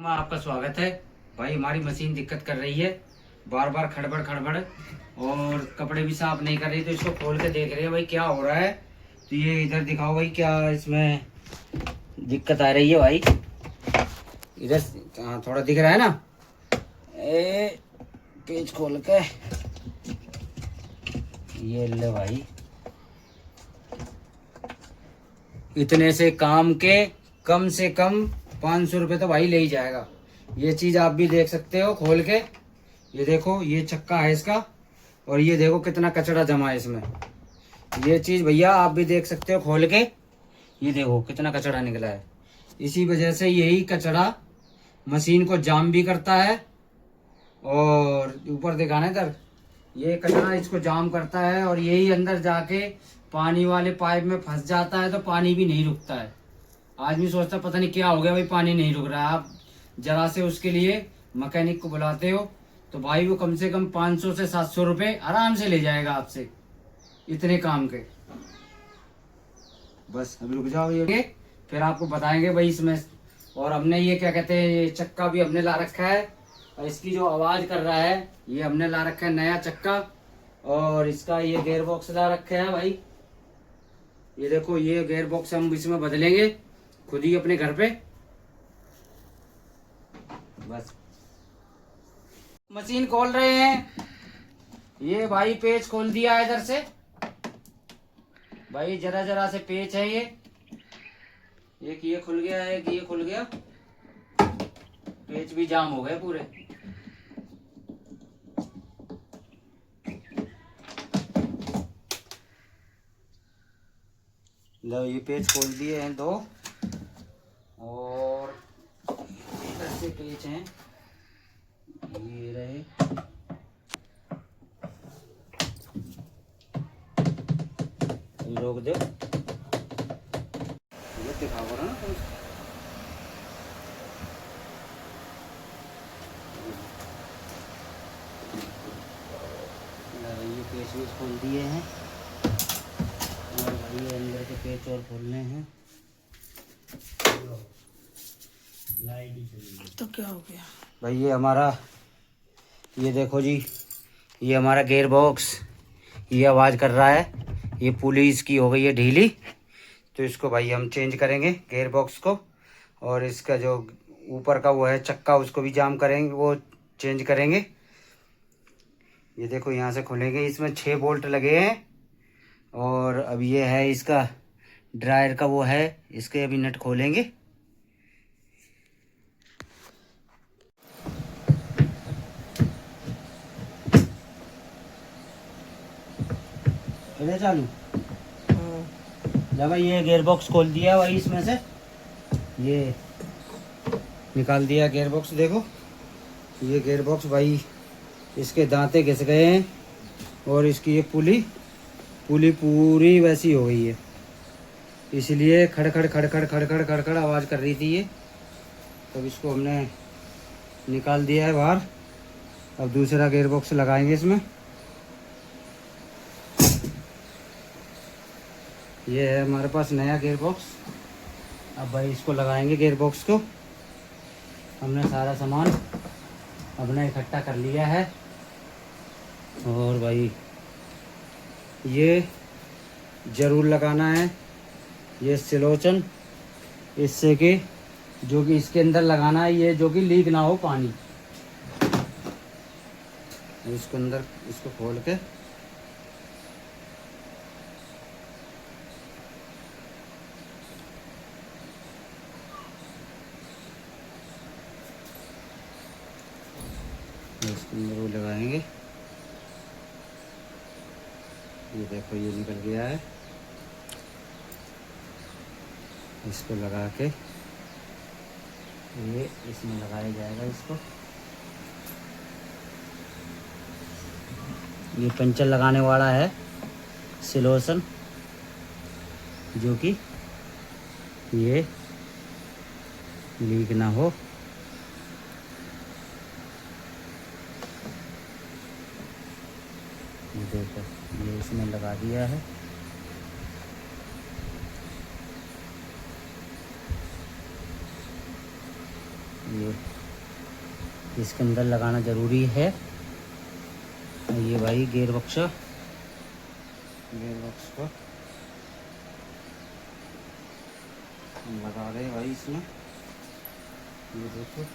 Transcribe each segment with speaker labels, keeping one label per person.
Speaker 1: में आपका स्वागत है। भाई हमारी मशीन दिक्कत कर रही है, बार बार खड़बड़ खड़बड़, और कपड़े भी साफ नहीं कर रही, तो इसको खोल के देख रहे हैं भाई क्या हो रहा है। तो ये इधर दिखाओ भाई क्या इसमें दिक्कत आ रही है भाई। इधर हाँ थोड़ा दिख रहा है ना, ए पेज खोल के ये ले भाई। इतने से काम के कम से कम 500 रुपये तो भाई ले ही जाएगा। ये चीज़ आप भी देख सकते हो खोल के। ये देखो ये चक्का है इसका, और ये देखो कितना कचरा जमा है इसमें। ये चीज़ भैया आप भी देख सकते हो खोल के। ये देखो कितना कचरा निकला है। इसी वजह से यही कचरा मशीन को जाम भी करता है, और ऊपर दिखाना इधर, ये कचरा इसको जाम करता है, और यही अंदर जाके पानी वाले पाइप में फंस जाता है, तो पानी भी नहीं रुकता है। आदमी सोचता पता नहीं क्या हो गया भाई, पानी नहीं रुक रहा है। आप जरा से उसके लिए मैकेनिक को बुलाते हो तो भाई वो कम से कम 500 से 700 रुपये आराम से ले जाएगा आपसे, इतने काम के। बस अभी रुक जाओ, ये फिर आपको बताएंगे भाई इसमें। और हमने ये क्या कहते हैं, ये चक्का भी हमने ला रखा है, और इसकी जो आवाज़ कर रहा है ये हमने ला रखा है नया चक्का। और इसका ये गेयर बॉक्स ला रखा है भाई। ये देखो ये गेयर बॉक्स हम इसमें बदलेंगे खुद ही अपने घर पे। बस मशीन खोल रहे हैं। ये भाई पेच खोल दिया है इधर से भाई, जरा जरा से पेच है ये। एक ये खुल गया है, एक ये खुल गया, पेच भी जाम हो गए पूरे। लो ये पेच खोल दिए हैं दो, और इधर से पेच हैं ये रहे। रोक दो, ये दिखाओ ना तुम। ये पेच भी खोल दिए हैं, और भाई ये अंदर के पेच और खोलने हैं।
Speaker 2: तो क्या हो गया
Speaker 1: भाई ये हमारा, ये देखो जी, ये हमारा गेयर बॉक्स ये आवाज़ कर रहा है। ये पुली इसकी हो गई है ढीली, तो इसको भाई हम चेंज करेंगे गेयर बॉक्स को। और इसका जो ऊपर का वो है चक्का, उसको भी जाम करेंगे, वो चेंज करेंगे। ये देखो यहाँ से खोलेंगे, इसमें 6 बोल्ट लगे हैं। और अब ये है इसका ड्रायर का वो है, इसके अभी नट खोलेंगे। चले चालू। जब भाई ये गेयर बॉक्स खोल दिया भाई, इसमें से ये निकाल दिया गेयर बॉक्स। देखो ये गेयर बॉक्स भाई, इसके दांते घिस गए हैं, और इसकी ये पुली पूरी वैसी हो गई है, इसलिए खड़खड़ खड़खड़ खड़खड़ खड़खड़ आवाज़ कर रही थी ये। तब इसको हमने निकाल दिया है बाहर। अब दूसरा गेयर बॉक्स लगाएंगे इसमें। ये है हमारे पास नया गेयर बॉक्स। अब भाई इसको लगाएंगे गेयर बॉक्स को। हमने सारा सामान अपना इकट्ठा कर लिया है, और भाई ये ज़रूर लगाना है ये सिलोचन, इससे कि जो कि इसके अंदर लगाना है, ये जो कि लीक ना हो पानी। इसको अंदर इसको खोल के इसके अंदर वो लगाएंगे। ये देखो ये निकल गया है, इसको लगा के ये इसमें लगाया जाएगा इसको। ये पंचर लगाने वाला है सिलोसन, जो कि ये लीक ना हो। ये देखो ये इसमें लगा दिया है। ये इसके अंदर लगाना ज़रूरी है। ये भाई गेयर बॉक्स को हम लगा रहे हैं भाई इसमें। ये देखो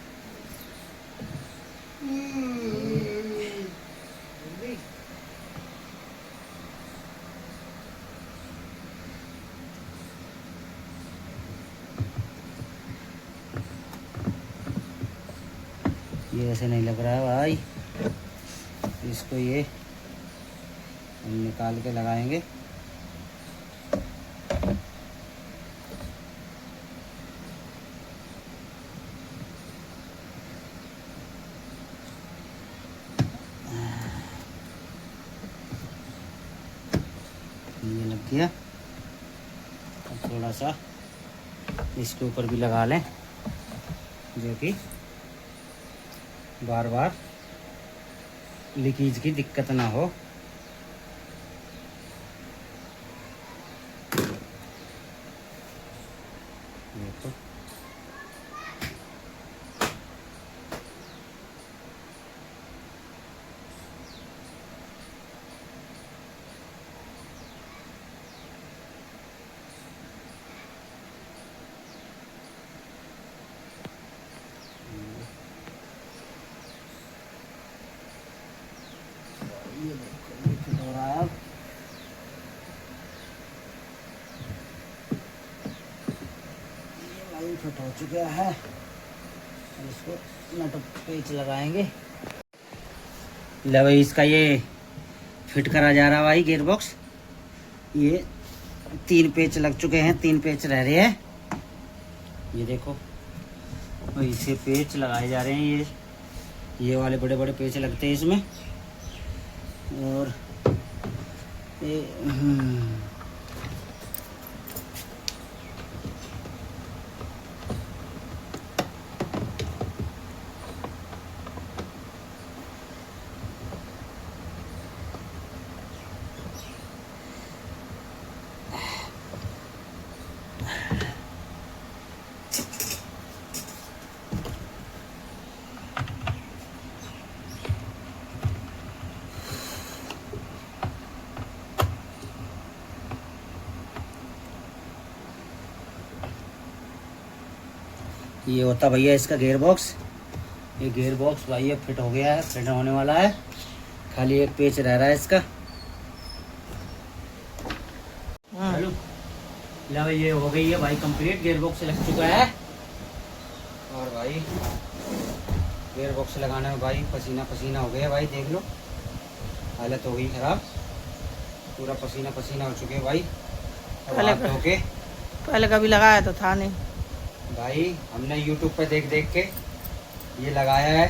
Speaker 1: ये ऐसे नहीं लग रहा है भाई, इसको ये हम निकाल के लगाएंगे। ये लग गया। अब थोड़ा सा इसके ऊपर भी लगा लें, जो कि बार बार लीकेज की दिक्कत ना हो। देखो ये देखो, ये फिट हो रहा है। अब ये भाई फिट हो चुका है। इसको नट पेच लगाएंगे। ले भाई इसका ये फिट करा जा रहा है भाई गेयर बॉक्स। ये 3 पेच लग चुके हैं, 3 पेच रह रहे हैं। ये देखो भाई इसे पेच लगाए जा रहे हैं। ये वाले बड़े बड़े पेच लगते हैं इसमें। और ये ये होता भैया इसका गेयर बॉक्स। ये गेयर बॉक्स भाई ये फिट हो गया है, फिट होने वाला है। खाली एक पेच रह रहा है इसका। हेलो ला भाई ये हो गई है भाई कंप्लीट। गेयर बॉक्स लग चुका है। और भाई गेयर बॉक्स लगाने में भाई पसीना पसीना हो गया भाई, देख लो हालत हो गई खराब, पूरा पसीना पसीना हो चुके भाई।
Speaker 2: पहले कभी लगाया तो था नहीं
Speaker 1: भाई, हमने YouTube पे देख देख के ये लगाया है।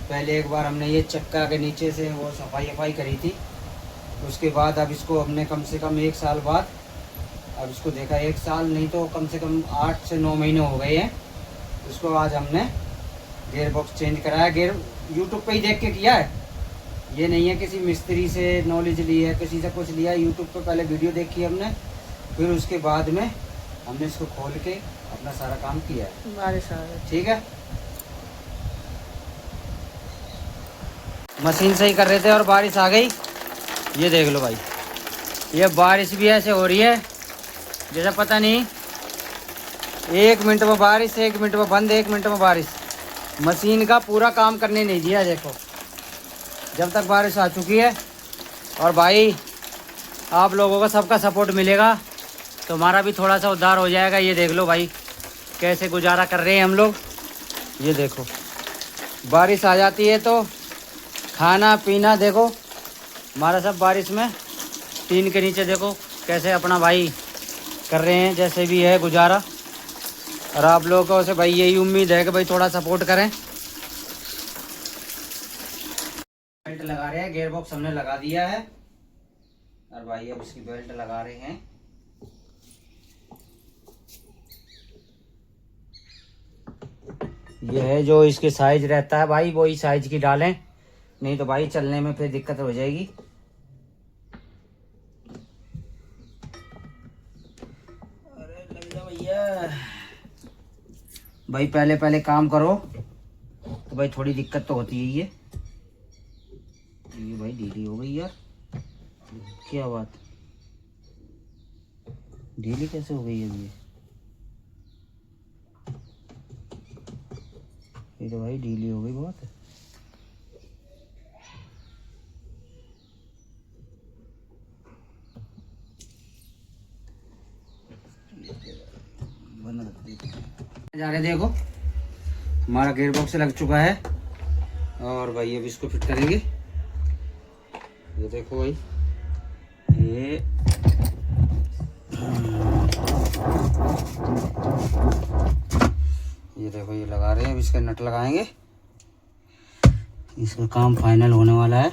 Speaker 1: पहले एक बार हमने ये चक्का के नीचे से वो सफाई करी थी। उसके बाद अब इसको हमने कम से कम 1 साल बाद अब इसको देखा। 1 साल नहीं तो कम से कम 8 से 9 महीने हो गए हैं इसको। आज हमने गेयर बॉक्स चेंज कराया। गेयर YouTube पे ही देख के किया है। ये नहीं है किसी मिस्त्री से नॉलेज ली है, किसी से कुछ लिया है। YouTube पे पहले वीडियो देखी हमने, फिर उसके बाद में हमने इसको खोल के अपना सारा काम किया है।
Speaker 2: बारिश आ गई,
Speaker 1: ठीक है। मशीन सही कर रहे थे और बारिश आ गई। ये देख लो भाई, ये बारिश भी ऐसे हो रही है जैसा पता नहीं 1 मिनट में बारिश, 1 मिनट में बंद, 1 मिनट में बारिश। मशीन का पूरा काम करने नहीं दिया। देखो जब तक बारिश आ चुकी है। और भाई आप लोगों का सबका सपोर्ट मिलेगा तो हमारा भी थोड़ा सा उद्धार हो जाएगा। ये देख लो भाई कैसे गुजारा कर रहे हैं हम लोग। ये देखो बारिश आ जाती है तो खाना पीना देखो हमारा सब बारिश में टीन के नीचे देखो कैसे अपना भाई कर रहे हैं, जैसे भी है गुजारा। और आप लोगों से भाई यही उम्मीद है कि भाई थोड़ा सपोर्ट करें। बेल्ट लगा रहे हैं, गेयर बॉक्स हमने लगा दिया है और भाई अब इसकी बेल्ट लगा रहे हैं। ये है जो इसके साइज रहता है भाई, वही साइज की डालें, नहीं तो भाई चलने में फिर दिक्कत हो जाएगी। अरे लग जा भैया। भाई पहले पहले काम करो तो भाई थोड़ी दिक्कत तो होती है। ये भाई ढीली हो गई यार, क्या बात, ढीली कैसे हो गई अभी? ये तो भाई ढीली हो गई बहुत। जाके देखो हमारा गियर बॉक्स लग चुका है और भाई अब इसको फिट करेंगे। ये देखो भाई, ये देखो ये लगा रहे हैं। अब इसका नट लगाएंगे, इसका काम फाइनल होने वाला है।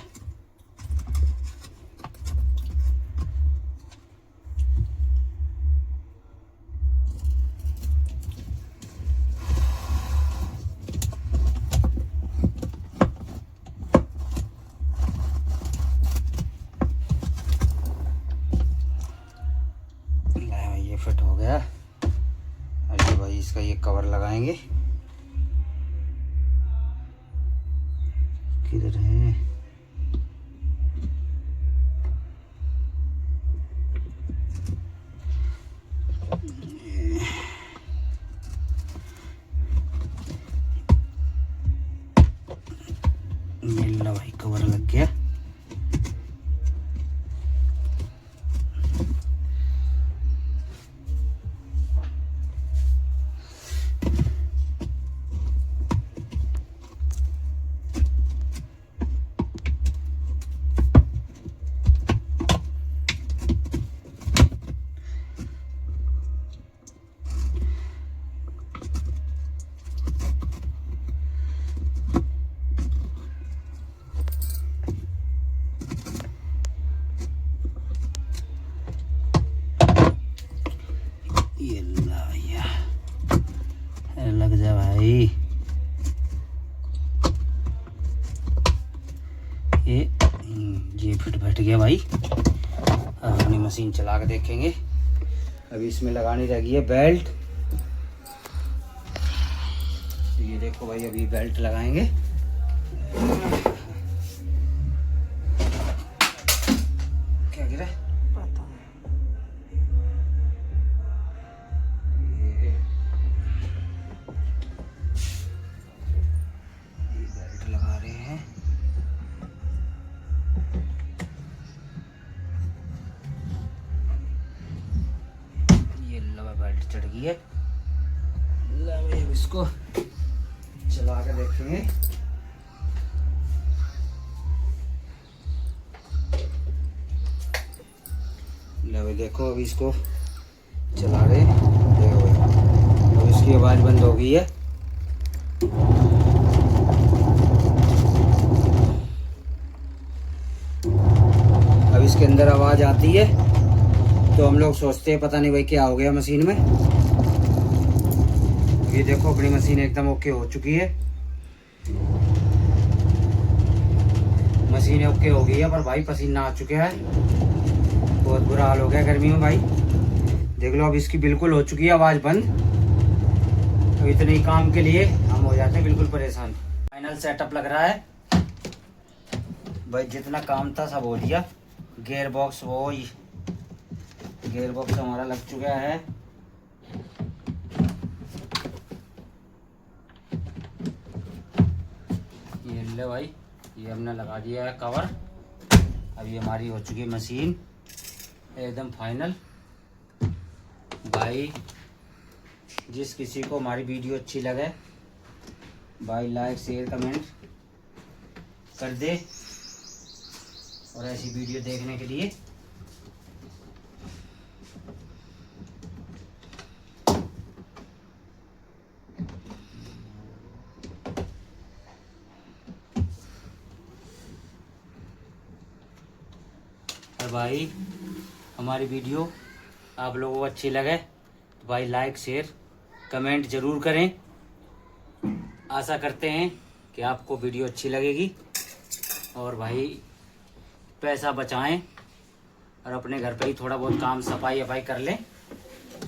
Speaker 1: ये फिट हो गया। अरे भाई इसका ये कवर लगाएंगे। किधर है? ये लो भाई कवर लग गया। ये ला भैया, लग जा भाई। ये फिट बैठ गया भाई। अब अपनी मशीन चला के देखेंगे। अभी इसमें लगानी रह गई है बेल्ट। ये देखो भाई, अभी बेल्ट लगाएंगे। क्या गिरा? लगा रहे हैं। ये लवा बेल्ट चढ़ गई है। लवे इसको चला के देखेंगे। लवे देखो, अभी इसको चला रहे हैं। देखो भाई, अब इसकी आवाज बंद हो गई है। इसके अंदर आवाज आती है तो हम लोग सोचते हैं पता नहीं भाई क्या हो गया मशीन में। ये देखो अपनी मशीन एकदम ओके हो चुकी है। मशीन ओके हो गई है, पर भाई पसीना आ चुका है, बहुत बुरा हाल हो गया गर्मी में भाई। देख लो अब इसकी बिल्कुल हो चुकी है आवाज बंद। तो इतने ही काम के लिए हम हो जाते हैं बिल्कुल परेशान। फाइनल सेटअप लग रहा है भाई, जितना काम था सब हो दिया। गियर बॉक्स गियर बॉक्स हमारा लग चुका है। ये ले भाई, ये हमने लगा दिया है कवर। अब ये हमारी हो चुकी है मशीन एकदम फाइनल। भाई जिस किसी को हमारी वीडियो अच्छी लगे भाई लाइक शेयर कमेंट कर दे। और ऐसी वीडियो देखने के लिए और भाई हमारी वीडियो आप लोगों को अच्छी लगे तो भाई लाइक शेयर कमेंट ज़रूर करें। आशा करते हैं कि आपको वीडियो अच्छी लगेगी और भाई पैसा बचाएं और अपने घर पे ही थोड़ा बहुत काम सफाई वफाई कर लें।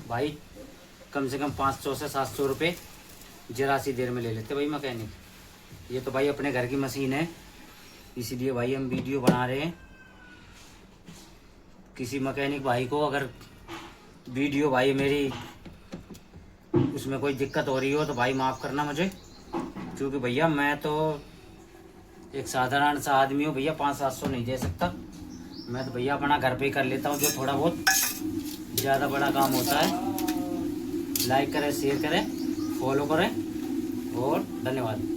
Speaker 1: भाई कम से कम 500 से 700 रुपये जरा सी देर में ले लेते भाई मैकेनिक। ये तो भाई अपने घर की मशीन है, इसीलिए भाई हम वीडियो बना रहे हैं। किसी मैकेनिक भाई को अगर वीडियो भाई मेरी उसमें कोई दिक्कत हो रही हो तो भाई माफ़ करना मुझे, क्योंकि भैया मैं तो एक साधारण सा आदमी हूँ भैया, 500-700 नहीं दे सकता। मैं तो भैया अपना घर पे ही कर लेता हूँ जो थोड़ा बहुत, ज़्यादा बड़ा काम होता है। लाइक करें, शेयर करें, फॉलो करें और धन्यवाद।